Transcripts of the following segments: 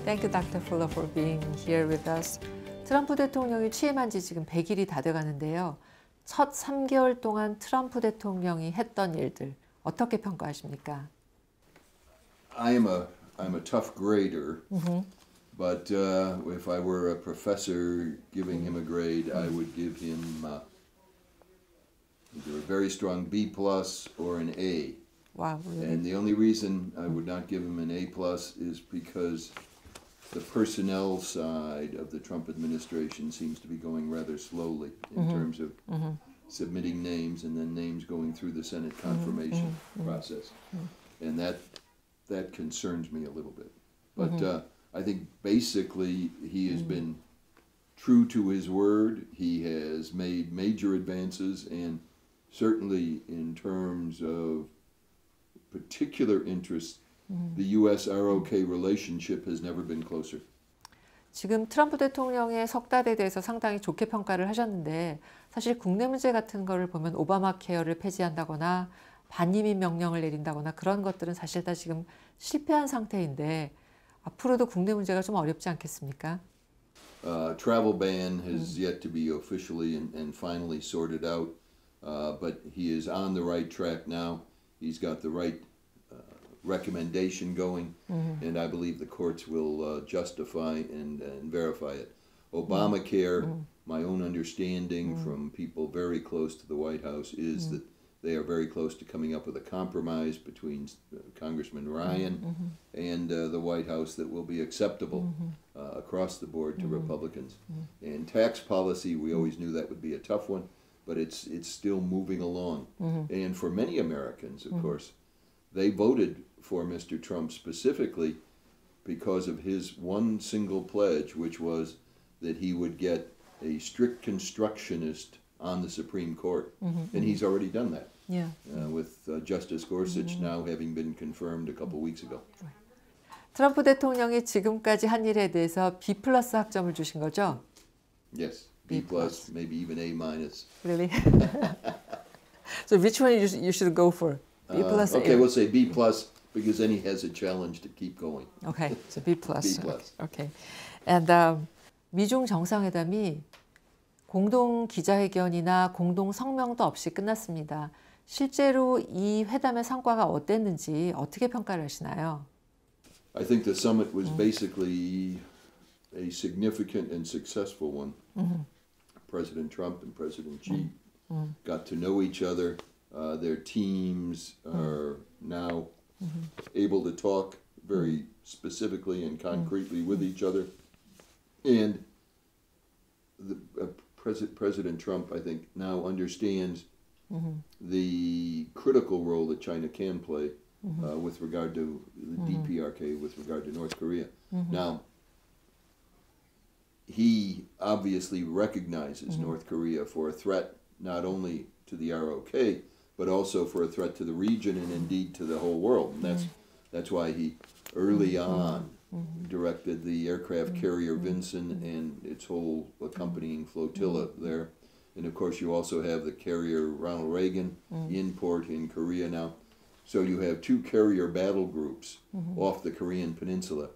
Thank you, Dr. Fuller, for being here with us. 트럼프 대통령이 취임한 지 지금 100일이 다 돼가는데요. 첫 3개월 동안 트럼프 대통령이 했던 일들 어떻게 평가하십니까? I'm a tough grader, but if I were a professor giving him a grade, I would give him either a very strong B plus or an A. Wow, really? And the only reason I would not give him an A plus is because the personnel side of the Trump administration seems to be going rather slowly in terms of submitting names and then names going through the Senate confirmation process. And that concerns me a little bit. But I think basically he has been true to his word. He has made major advances, and certainly in terms of particular interests, the U.S.-ROK relationship has never been closer. 지금 트럼프 대통령의 석달에 대해서 상당히 좋게 평가를 하셨는데 사실 국내 문제 같은 거를 보면 오바마 케어를 폐지한다거나 반이민 명령을 내린다거나 그런 것들은 사실 다 지금 실패한 상태인데 앞으로도 국내 문제가 좀 어렵지 않겠습니까? Travel ban has yet to be officially and finally sorted out, but he is on the right track now. He's got the right recommendation going, and I believe the courts will justify and verify it. Obamacare, my own understanding from people very close to the White House is that they are very close to coming up with a compromise between Congressman Ryan and the White House that will be acceptable across the board to Republicans. And tax policy, we always knew that would be a tough one, but it's still moving along. And for many Americans, of course, they voted for Mr. Trump specifically because of his one single pledge, which was that he would get a strict constructionist on the Supreme Court. And he's already done that. Yeah. With Justice Gorsuch now having been confirmed a couple weeks ago. 트럼프 대통령이 지금까지 한 일에 대해서 B 플러스 학점을 주신 거죠? Yes, B plus, maybe even A minus. Really? So which one you should go for? B plus. Okay, A? we'll say B plus because then he has a challenge to keep going. Okay, so B plus. B plus. Okay. And 미중 정상회담이 공동 기자회견이나 공동 성명도 없이 끝났습니다. 실제로 이 회담의 성과가 어땠는지 어떻게 평가를 하시나요? I think the summit was basically a significant and successful one. President Trump and President Xi got to know each other. Their teams are now able to talk very specifically and concretely with each other. And President Trump, I think, now understands the critical role that China can play with regard to the DPRK, with regard to North Korea. Now, he obviously recognizes North Korea for a threat not only to the ROK, but also for a threat to the region and indeed to the whole world. And that's why he early on directed the aircraft carrier Vinson and its whole accompanying flotilla there. And of course you also have the carrier Ronald Reagan in port in Korea now. So you have two carrier battle groups off the Korean peninsula,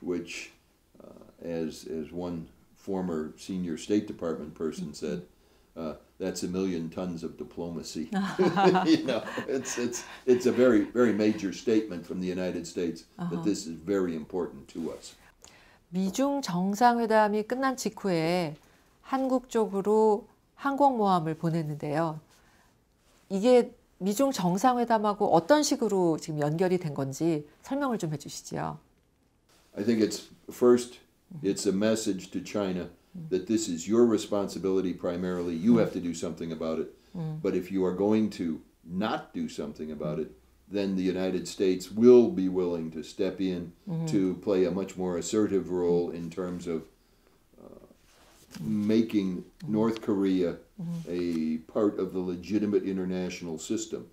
which as one former senior State Department person said, that's 1 million tons of diplomacy. You know, it's a very, very major statement from the United States that this is very important to us. 미중 정상회담이 끝난 직후에 한국 쪽으로 항공모함을 보냈는데요. 이게 미중 정상회담하고 어떤 식으로 지금 연결이 된 건지 설명을 좀 해주시죠. I think it's a message to China that this is your responsibility primarily. You have to do something about it. But if you are going to not do something about it, then the United States will be willing to step in to play a much more assertive role in terms of making North Korea a part of the legitimate international system.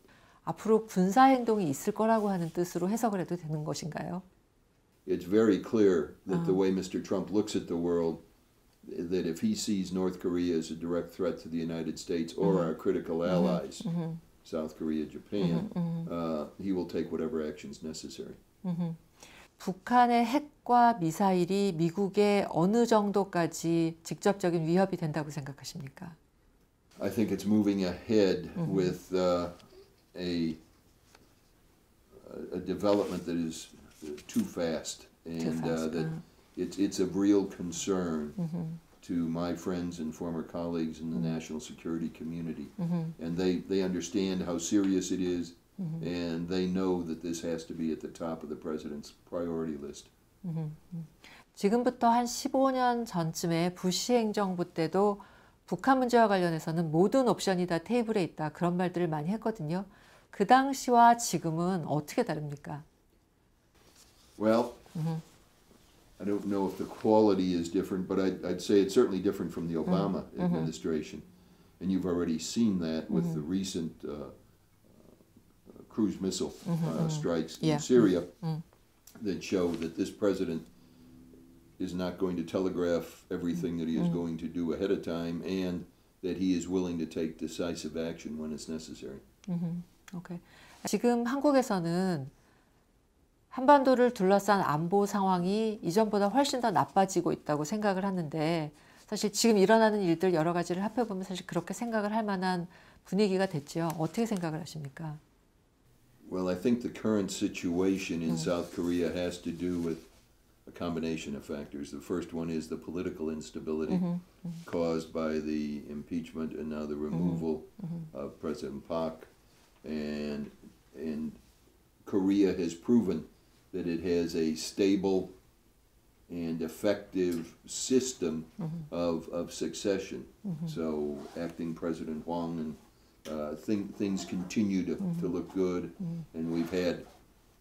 앞으로 군사 행동이 있을 거라고 하는 뜻으로 해석을 해도 되는 것인가요? It's very clear that the way Mr. Trump looks at the world, that if he sees North Korea as a direct threat to the United States or our critical allies, South Korea, Japan, he will take whatever actions necessary. 북한의 핵과 미사일이 미국에 어느 정도까지 직접적인 위협이 된다고 생각하십니까? I think it's moving ahead with a development that is too fast, and fast, that it's of real concern to my friends and former colleagues in the national security community, and they understand how serious it is, and they know that this has to be at the top of the president's priority list. 지금부터 한 15년 전쯤에 부시 행정부 때도 북한 문제와 관련해서는 모든 옵션이 다 테이블에 있다. 그런 말들을 많이 했거든요. 그 당시와 지금은 어떻게 다릅니까? Well, I don't know if the quality is different, but I'd say it's certainly different from the Obama administration. And you've already seen that with the recent cruise missile strikes in Syria that show that this president is not going to telegraph everything that he is going to do ahead of time, and that he is willing to take decisive action when it's necessary. 오케이. 지금 한국에서는 한반도를 둘러싼 안보 상황이 이전보다 훨씬 더 나빠지고 있다고 생각을 하는데, 사실 지금 일어나는 일들 여러 가지를 합해보면 사실 그렇게 생각을 할 만한 분위기가 됐죠. 어떻게 생각을 하십니까? Well, I think the current situation in South Korea has to do with a combination of factors. The first one is the political instability caused by the impeachment and now the removal of President Park. And Korea has proven that it has a stable and effective system of succession. So acting President Hwang and things continue to look good, and we've had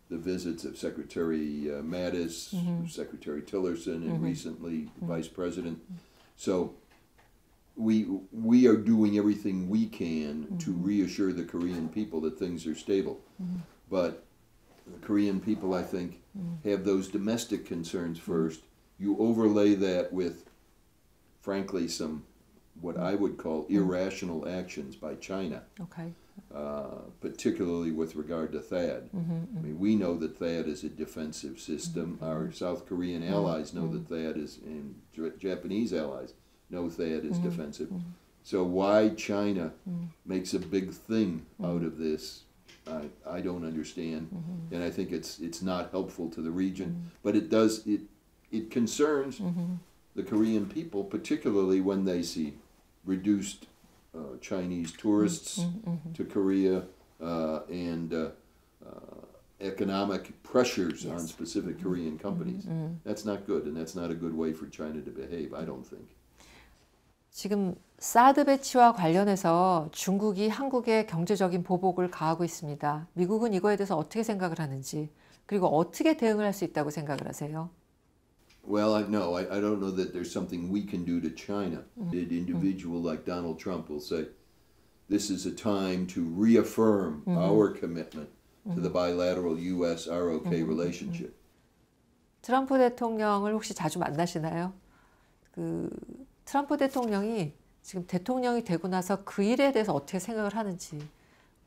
the visits of Secretary Mattis, Secretary Tillerson, and recently Vice President. So we are doing everything we can to reassure the Korean people that things are stable. But the Korean people, I think, have those domestic concerns first. You overlay that with, frankly, some what I would call irrational actions by China, 오케이. particularly with regard to THAAD. I mean, we know that THAAD is a defensive system. Our South Korean allies know that THAAD is, and Japanese allies know THAAD is defensive. So why China makes a big thing out of this, I don't understand, and I think it's not helpful to the region. But it concerns the Korean people, particularly when they see reduced Chinese tourists to Korea and economic pressures on specific Korean companies. That's not good, and that's not a good way for China to behave, I don't think. 지금 사드 배치와 관련해서 중국이 한국에 경제적인 보복을 가하고 있습니다. 미국은 이거에 대해서 어떻게 생각을 하는지, 그리고 어떻게 대응을 할 수 있다고 생각을 하세요? Well, no, I don't know that there's something we can do to China. An individual like Donald Trump will say, this is a time to reaffirm our commitment to the bilateral U.S.-ROK relationship. 트럼프 대통령을 혹시 자주 만나시나요? 트럼프 대통령이 지금 대통령이 되고 나서 그 일에 대해서 어떻게 생각을 하는지,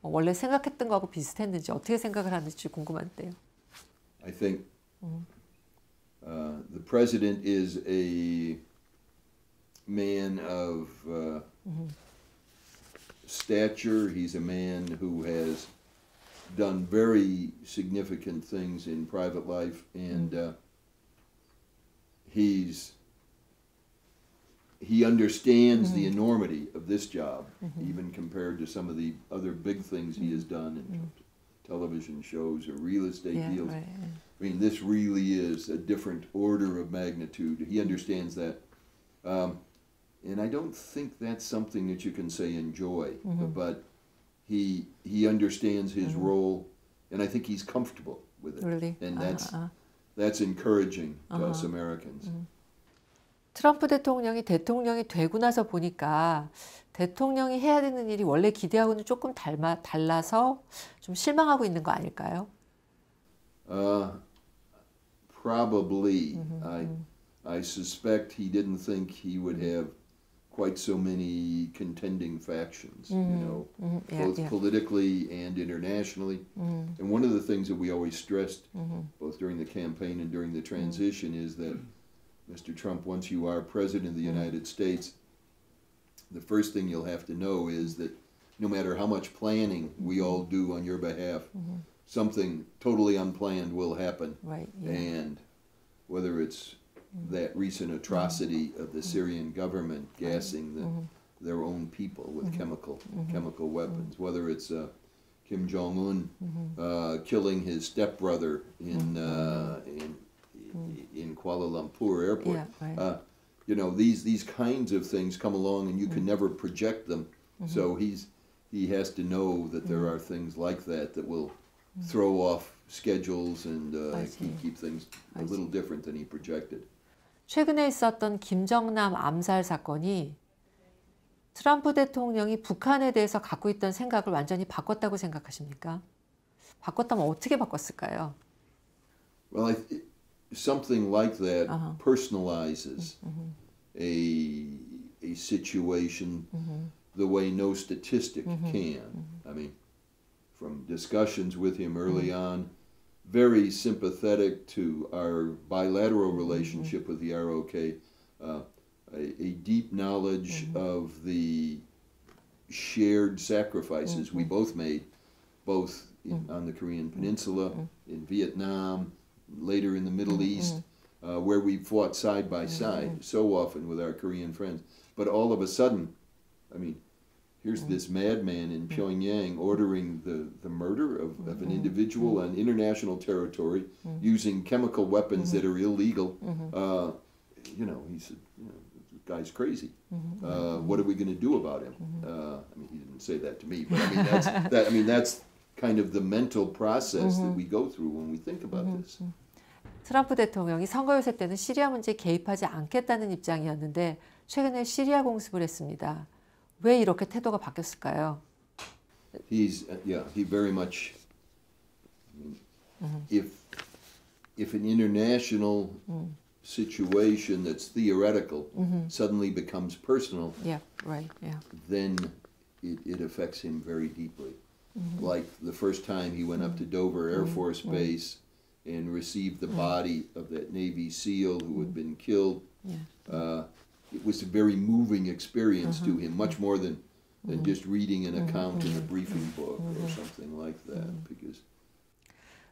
원래 생각했던 거하고 비슷했는지 어떻게 생각을 하는지 궁금한데요. I think the president is a man of stature. He's a man who has done very significant things in private life, and he understands the enormity of this job, even compared to some of the other big things he has done in terms of television shows or real estate deals. Right. I mean, this really is a different order of magnitude. He understands that. And I don't think that's something that you can say enjoy, but he understands his role, and I think he's comfortable with it. Really? And that's encouraging to us Americans. 트럼프 대통령이 되고 나서 보니까 대통령이 해야 되는 일이 원래 기대하고는 조금 달라서 좀 실망하고 있는 거 아닐까요? Probably. I suspect he didn't think he would have quite so many contending factions, Yeah, both yeah. politically and internationally. And one of the things that we always stressed, both during the campaign and during the transition, is that, Mr. Trump, once you are President of the United States, the first thing you'll have to know is that no matter how much planning we all do on your behalf, something totally unplanned will happen. Right. Yeah. And whether it's that recent atrocity of the Syrian government gassing their own people with chemical weapons, whether it's Kim Jong-un killing his stepbrother in Kuala Lumpur airport. Yeah, right. These kinds of things come along and you can never project them. So he has to know that there are things like that that will throw off schedules and keep things a little different than he projected. 최근에 있었던 김정남 암살 사건이 트럼프 대통령이 북한에 대해서 갖고 있던 생각을 완전히 바꿨다고 생각하십니까? 바꿨다면 어떻게 바꿨을까요? Well, something like that personalizes a situation the way no statistic can. I mean, from discussions with him early on, very sympathetic to our bilateral relationship with the ROK, a deep knowledge of the shared sacrifices we both made, both on the Korean Peninsula, in Vietnam, later in the Middle East, where we fought side by side so often with our Korean friends. But all of a sudden, I mean, here's this madman in Pyongyang ordering the murder of an individual on international territory using chemical weapons that are illegal. He said, this guy's crazy. What are we going to do about him? I mean, he didn't say that to me, but I mean, that's kind of the mental process that we go through when we think about this. 트럼프 대통령이 선거 요새 때는 시리아 문제에 개입하지 않겠다는 입장이었는데 최근에 시리아 공습을 했습니다. 왜 이렇게 태도가 바뀌었을까요? He very much. I mean, if an international situation that's theoretical suddenly becomes personal, Yeah, right. Yeah. then it affects him very deeply. Like the first time he went up to Dover Air Force Base and received the body of that Navy SEAL who had been killed. Yeah. It was a very moving experience to him, much more than just reading an account in a briefing book or something like that. Because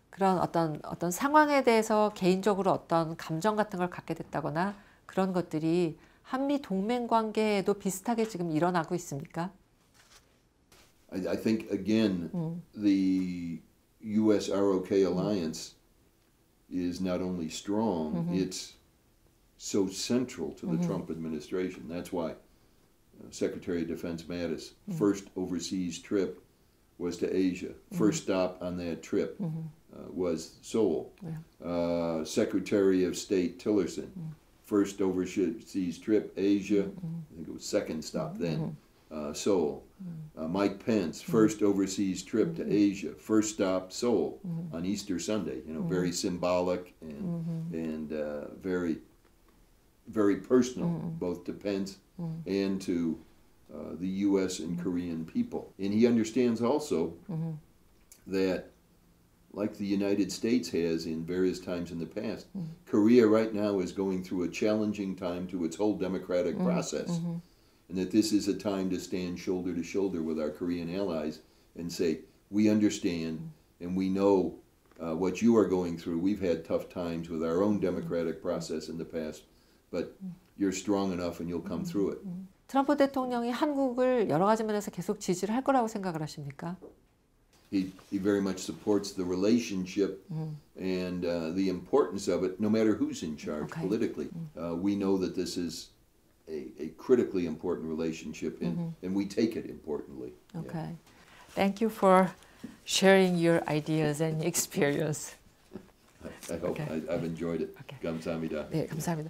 그런 어떤 상황에 대해서 개인적으로 어떤 감정 같은 걸 갖게 됐다거나 그런 것들이 한미 동맹 관계에도 비슷하게 지금 일어나고 있습니까? I think again the U.S. ROK alliance is not only strong, it's so central to the Trump administration. That's why Secretary of Defense Mattis' first overseas trip was to Asia. First stop on that trip was Seoul. Yeah. Secretary of State Tillerson, first overseas trip, Asia. I think it was second stop then, Seoul. Mike Pence, first overseas trip to Asia, first stop Seoul on Easter Sunday. Very symbolic and very, very personal, both to Pence and to the U.S. and Korean people. And he understands also that, like the United States has in various times in the past, Korea right now is going through a challenging time to its whole democratic process. And that this is a time to stand shoulder to shoulder with our Korean allies and say, we understand and we know what you are going through. We've had tough times with our own democratic process in the past, but you're strong enough and you'll come through it. 트럼프 대통령이 한국을 여러 가지 면에서 계속 지지를 할 거라고 생각을 하십니까? He very much supports the relationship and the importance of it, no matter who's in charge politically. We know that this is a critically important relationship, and we take it importantly. Okay. Thank you for sharing your ideas and experience. I hope I've enjoyed it. Okay. 감사합니다. 네, 감사합니다.